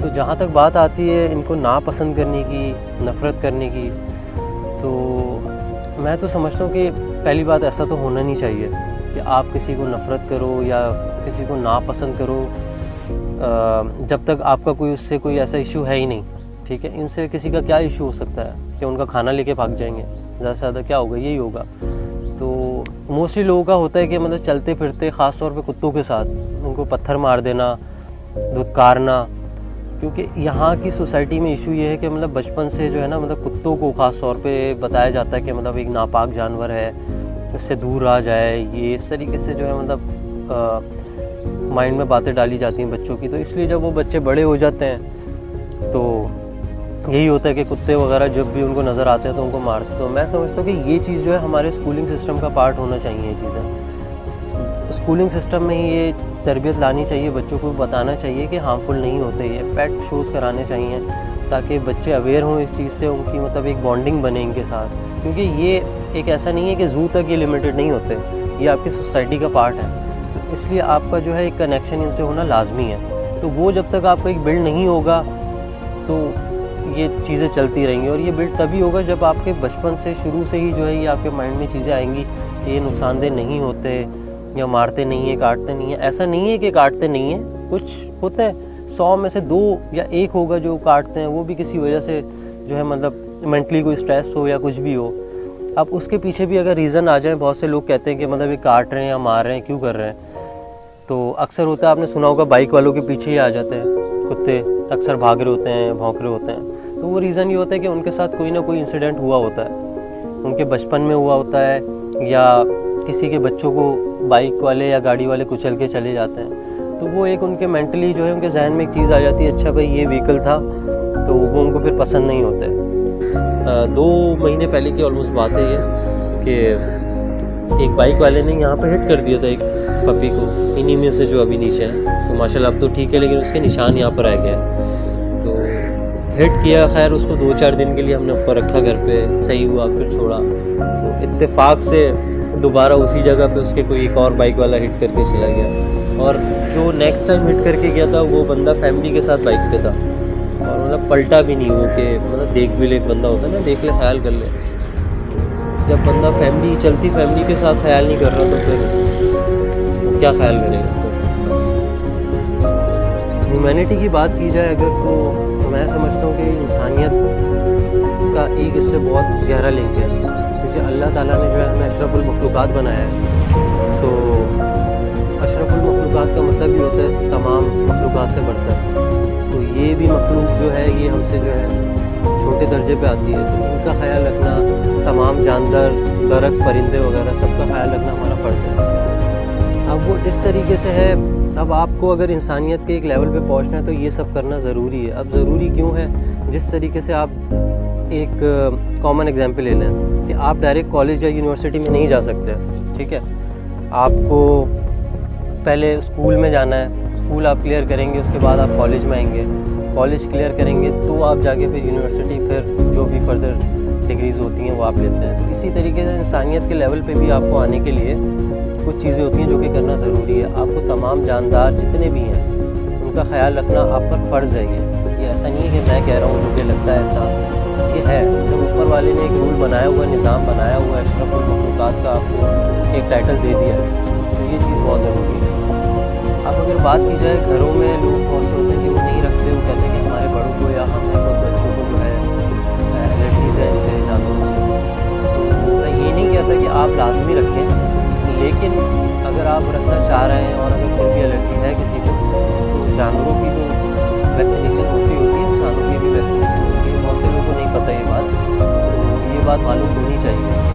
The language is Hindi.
तो जहाँ तक बात आती है इनको नापसंद करने की, नफ़रत करने की, तो मैं तो समझता हूँ कि पहली बात ऐसा तो होना नहीं चाहिए कि आप किसी को नफ़रत करो या किसी को नापसंद करो जब तक आपका कोई उससे कोई ऐसा इशू है ही नहीं। ठीक है, इनसे किसी का क्या इशू हो सकता है कि उनका खाना लेके भाग जाएंगे, ज़्यादा से ज़्यादा क्या होगा, यही होगा। तो मोस्टली लोगों का होता है कि मतलब चलते फिरते ख़ास तौर पे कुत्तों के साथ उनको पत्थर मार देना, धुतकारना, क्योंकि यहाँ की सोसाइटी में इशू ये है कि मतलब बचपन से जो है ना, मतलब कुत्तों को ख़ास तौर पे बताया जाता है कि मतलब एक नापाक जानवर है, इससे दूर रहा जाए, ये इस तरीके से जो है मतलब माइंड में बातें डाली जाती हैं बच्चों की। तो इसलिए जब वो बच्चे बड़े हो जाते हैं तो यही होता है कि कुत्ते वगैरह जब भी उनको नज़र आते हैं तो उनको मारते हैं। तो मैं समझता हूँ कि ये चीज़ जो है हमारे स्कूलिंग सिस्टम का पार्ट होना चाहिए। ये चीज़ें स्कूलिंग सिस्टम में ही ये तरबियत लानी चाहिए, बच्चों को बताना चाहिए कि हार्मफुल नहीं होते, ये पेट शोज़ कराने चाहिए ताकि बच्चे अवेयर हों इस चीज़ से, उनकी मतलब एक बॉन्डिंग बने इनके साथ। क्योंकि ये एक ऐसा नहीं है कि ज़ू तक ये लिमिटेड नहीं होते, ये आपकी सोसाइटी का पार्ट है। तो इसलिए आपका जो है एक कनेक्शन इनसे होना लाजमी है। तो वो जब तक आपका एक बिल्ड नहीं होगा तो ये चीज़ें चलती रहेंगी, और ये बिल्ड तभी होगा जब आपके बचपन से शुरू से ही जो है ये आपके माइंड में चीज़ें आएंगी कि ये नुकसानदेह नहीं होते या मारते नहीं है, काटते नहीं है। ऐसा नहीं है कि काटते नहीं है, कुछ होते हैं 100 में से 2 या 1 होगा जो काटते हैं, वो भी किसी वजह से जो है मतलब मेंटली कोई स्ट्रेस हो या कुछ भी हो। अब उसके पीछे भी अगर रीज़न आ जाए, बहुत से लोग कहते हैं कि मतलब ये काट रहे हैं या मार रहे हैं, क्यों कर रहे हैं। तो अक्सर होता है, आपने सुना होगा बाइक वालों के पीछे ही आ जाते हैं कुत्ते, अक्सर भाग रहे होते हैं, भौंक रहे होते हैं। तो वो रीज़न ये होता है कि उनके साथ कोई ना कोई इंसिडेंट हुआ होता है, उनके बचपन में हुआ होता है, या किसी के बच्चों को बाइक वाले या गाड़ी वाले कुचल के चले जाते हैं। तो वो एक उनके मेंटली जो है उनके जहन में एक चीज़ आ जाती है, अच्छा भाई ये व्हीकल था, तो वो उनको फिर पसंद नहीं होते। 2 महीने पहले की ऑलमोस्ट बात है ये कि एक बाइक वाले ने यहाँ पे हिट कर दिया था एक पपी को, इन्हीं में से जो अभी नीचे है। तो माशाल्लाह अब तो ठीक है, लेकिन उसके निशान यहाँ पर आ गया है। तो हिट किया, खैर उसको 2-4 दिन के लिए हमने ऊपर रखा घर पे, सही हुआ, फिर छोड़ा। तो इत्तेफाक से दोबारा उसी जगह पे उसके कोई एक और बाइक वाला हिट करके चला गया, और जो नेक्स्ट टाइम हिट करके गया था वो बंदा फैमिली के साथ बाइक पे था, और मतलब पलटा भी नहीं वो, कि मतलब देख भी ले, एक बंदा होता है ना, देख ले ख्याल कर ले। जब बंदा फैमिली चलती फैमिली के साथ ख्याल नहीं कर रहा तो फिर क्या ख्याल करेगा। तो ह्यूमैनिटी की बात की जाए अगर, तो मैं समझता हूँ कि इंसानियत का एक इससे बहुत गहरा लिंक है, क्योंकि अल्लाह ताला ने जो है हमें अशरफुल मखलूक़ात बनाया है। तो अशरफुल मखलूक़ात का मतलब ये होता है तमाम मखलूक़ात से बढ़कर। तो ये भी मखलूक जो है ये हमसे जो है छोटे दर्जे पे आती है, तो इनका ख्याल रखना, तमाम जानवर, दरख्त, परिंदे वगैरह सबका ख्याल रखना हमारा फ़र्ज़ है। अब वो इस तरीके से है, अब आपको अगर इंसानियत के एक लेवल पे पहुंचना है तो ये सब करना ज़रूरी है। अब ज़रूरी क्यों है, जिस तरीके से आप एक कॉमन एग्जांपल ले लें कि आप डायरेक्ट कॉलेज या यूनिवर्सिटी में नहीं जा सकते, ठीक है। आपको पहले स्कूल में जाना है, स्कूल आप क्लियर करेंगे, उसके बाद आप कॉलेज में आएंगे, कॉलेज क्लियर करेंगे तो आप जाके फिर यूनिवर्सिटी, फिर जो भी फर्दर डिग्रीज़ होती हैं वो आप लेते हैं। तो इसी तरीके से इंसानियत के लेवल पे भी आपको आने के लिए कुछ चीज़ें होती हैं जो कि करना ज़रूरी है। आपको तमाम जानदार जितने भी हैं उनका ख्याल रखना आप पर फ़र्ज़ है। ये ऐसा नहीं है कि मैं कह रहा हूँ, मुझे लगता है ऐसा, ये है। जब ऊपर वाले ने एक रूल बनाया हुआ, निज़ाम बनाया हुआ है, अशरफुल मखलूक़ात का आपको एक टाइटल दे दिया है, तो ये चीज़ बहुत ज़रूरी है। अब अगर बात की जाए, घरों में लोग बहुत से होते हैं कि वो नहीं रखते, वो कहते हैं कि हमारे बड़ों को या हमें खुद बच्चों को जो है एलर्जीज़ है इनसे, जानवरों से। तो मैं ये नहीं कहता कि आप लाजमी रखें, लेकिन अगर आप रखना चाह रहे हैं और अगर फिर भी एलर्जी है किसी को, तो जानवरों